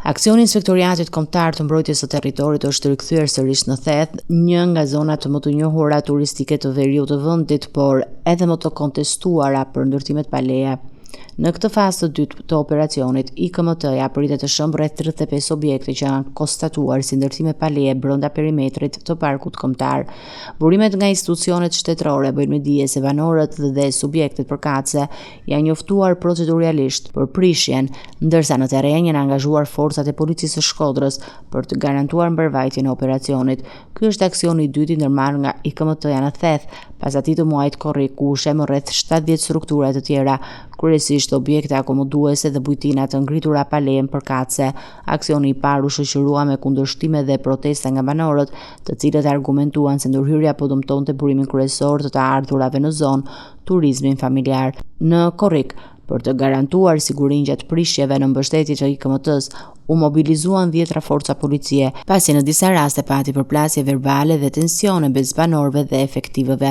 Aksioni Inspektoriatit Kombëtar të Mbrojtjes së Territorit është rikthyer sërish në Theth, një nga zonat më të njohura turistike të veriut të vendit, por edhe më të kontestuara për ndërtimet pa leje. Në këtë fazë të dytë të operacionit, IKMT-ja pritet të shëmbë rreth 35 objekte që janë konstatuar si ndërtime pa leje brenda perimetrit të parkut kombëtar. Burimet nga institucionet shtetërore bëjnë me dije se banorët dhe subjektet përkatëse janë njoftuar proceduralisht për prishjen, ndërsa në terren janë angazhuar forcat e policisë së Shkodrës për të garantuar mbarvajtjen e operacionit. Ky është aksioni i dytë i ndërmarrë nga IKMT-ja në Theth, pas atij të muajit korrik ku ushqem rreth 70 struktura të tjera, kryesisht objekte akomoduese dhe bujtina të ngritura pa leje përkatëse. Aksioni i parë u shoqërua me kundërshtime dhe protesta nga banorët, të cilët argumentuan se ndërhyrja po dëmtonte burimin kryesor të të ardhurave në zonë, turizmin familjar. Në korrik, për të garantuar sigurinë gjatë prishjeve në mbështetje të IKMT-s, u mobilizuan 10 forca policie, pasi në disa raste pati përplasje verbale dhe tensione mes banorëve dhe efektivëve.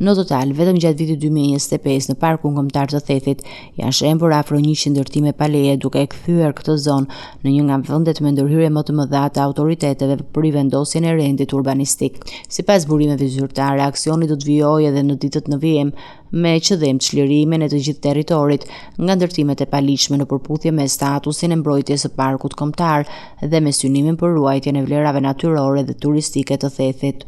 Në total, vetëm gjatë vitit 2025 në Parkun Kombëtar të Thethit janë shembur afro 100 ndërtime pa leje, duke kthyer këtë zonë në një nga vendet me ndërhyrje më të mëdha të autoriteteve për rivendosjen e rendit urbanistik. Sipas burimeve zyrtare, aksioni do të vijojë edhe në ditët në vijim, me qëllim çlirimin e të gjithë territorit nga ndërtimet e paligjshme në përputhje me statusin e mbrojtjes së parkut kombëtar dhe me synimin për ruajtjen e vlerave natyrore dhe turistike të Thethit.